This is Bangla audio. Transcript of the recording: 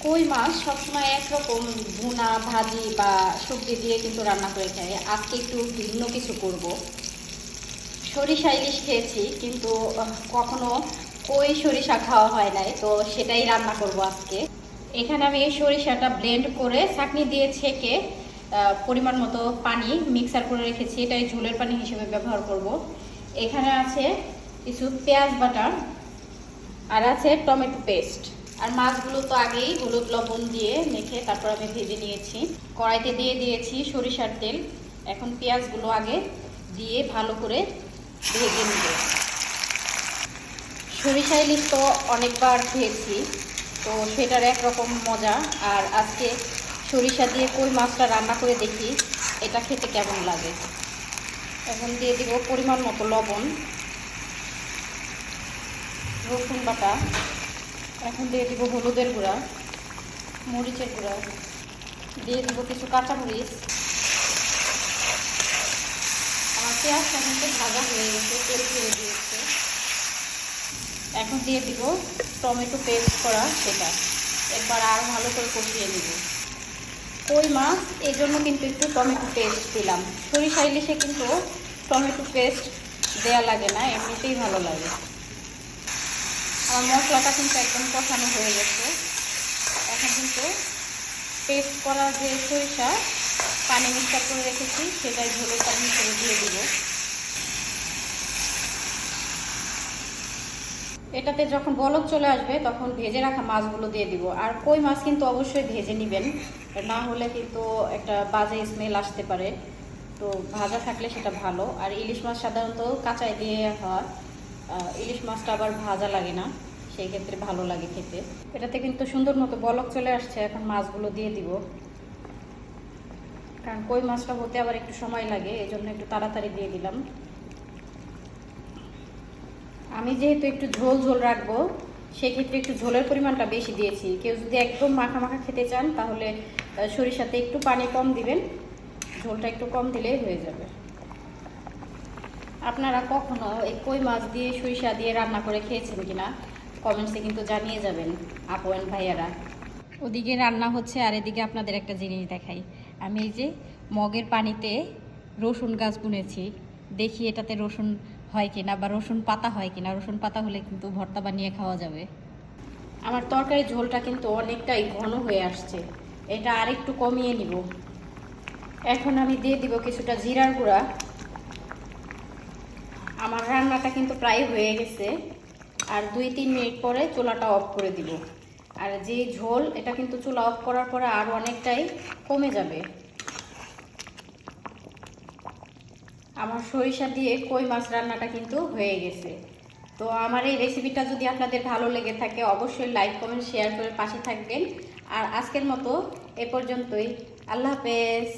কই মাছ সবসময় একরকম ভুনা ভাজি বা সবজি দিয়ে কিন্তু রান্না করে খাই। আজকে একটু ভিন্ন কিছু করব। সরিষা ইলিশ খেয়েছি কিন্তু কখনো কই সরিষা খাওয়া হয় নাই, তো সেটাই রান্না করব আজকে। এখানে আমি এই সরিষাটা ব্লেন্ড করে ছাঁকনি দিয়ে ছেঁকে পরিমাণ মতো পানি মিক্সার করে রেখেছি, এটাই ঝোলের পানি হিসেবে ব্যবহার করব। এখানে আছে কিছু পেঁয়াজ বাটা, আর আছে টমেটো পেস্ট। আর মাছগুলো তো আগেই হলুদ লবণ দিয়ে মেখে তারপর আমি ভেজে নিয়েছি। কড়াইতে দিয়ে দিয়েছি সরিষার তেল। এখন পেঁয়াজগুলো আগে দিয়ে ভালো করে ভেজে নিব। সরিষা ইলিশ তো অনেকবার খেয়েছি, তো সেটার একরকম মজা। আর আজকে সরিষা দিয়ে কই মাছটা রান্না করে দেখি এটা খেতে কেমন লাগে। এখন দিয়ে দিব পরিমাণ মতো লবণ, রসুন বাটা, এখন দিয়ে দিব হলুদের গুঁড়া, মরিচের গুঁড়া, দিয়ে দিব কিছু কাঁচামরিচ। আমার পেঁয়াজটা কিন্তু ভাজা হয়ে গেছে, তেল ছেড়ে দিয়েছে। এখন দিয়ে দিব টমেটো পেস্ট করা সেটা, একবার আর ভালো করে কষিয়ে নিব। কই মাছ এই জন্য কিন্তু একটু টমেটো পেস্ট দিলাম। সরিষা ইলিশে কিন্তু টমেটো পেস্ট দেয়া লাগে না, এমনিতেই ভালো লাগে। আমার মশলাটা কিন্তু একদম কষানো হয়ে গেছে। এখন কিন্তু পেস্ট করা যে সরিষা পানি মিক্সার করে রেখেছি সেটাই ঝোলের পানি হিসেবে দিয়ে দিব। এটাতে যখন বলক চলে আসবে তখন ভেজে রাখা মাছগুলো দিয়ে দিব। আর কই মাছ কিন্তু অবশ্যই ভেজে নেবেন, না হলে কিন্তু একটা বাজে স্মেল আসতে পারে। তো ভাজা থাকলে সেটা ভালো। আর ইলিশ মাছ সাধারণত কাঁচাই দিয়ে হয়, ইলিশ মাছটা আবার ভাজা লাগে না, সেই ক্ষেত্রে ভালো লাগে খেতে। এটাতে কিন্তু সুন্দর মতো বলক চলে আসছে, এখন মাছগুলো দিয়ে দিব। কারণ কই মাছটা হতে আবার একটু সময় লাগে, এই জন্য একটু তাড়াতাড়ি দিয়ে দিলাম। আমি যেহেতু একটু ঝোল ঝোল রাখবো সেক্ষেত্রে একটু ঝোলের পরিমাণটা বেশি দিয়েছি। কেউ যদি একদম মাখা মাখা খেতে চান তাহলে সরিষাতে একটু পানি কম দিবেন, ঝোলটা একটু কম দিলেই হয়ে যাবে। আপনারা কখনো এই কই মাছ দিয়ে সরিষা দিয়ে রান্না করে খেয়েছেন কিনা কমেন্টসে কিন্তু জানিয়ে যাবেন আপু এন্ড ভাইয়ারা। ওদিকে রান্না হচ্ছে আর এদিকে আপনাদের একটা জিনিস দেখাই। আমি এই যে মগের পানিতে রসুন গাছ বুনেছি, দেখি এটাতে রসুন হয় কিনা বা রসুন পাতা হয় কিনা। রসুন পাতা হলে কিন্তু ভর্তা বানিয়ে খাওয়া যাবে। আমার তরকারি ঝোলটা কিন্তু অনেকটাই ঘন হয়ে আসছে, এটা আরেকটু কমিয়ে নিব। এখন আমি দিয়ে দিব কিছুটা জিরার গুঁড়া। আমার রান্নাটা কিন্তু প্রায় হয়ে গেছে, আর 2-3 মিনিট পরে চুলাটা অফ করে দিব। আর যে ঝোল এটা কিন্তু চুলা অফ করার পরে আরও অনেকটাই কমে যাবে। আমার সরিষা দিয়ে কই মাছ রান্নাটা কিন্তু হয়ে গেছে। তো আমার এই রেসিপিটা যদি আপনাদের ভালো লেগে থাকে অবশ্যই লাইক কমেন্ট শেয়ার করে পাশে থাকবেন। আর আজকের মতো এ পর্যন্তই। আল্লাহ হাফেজ।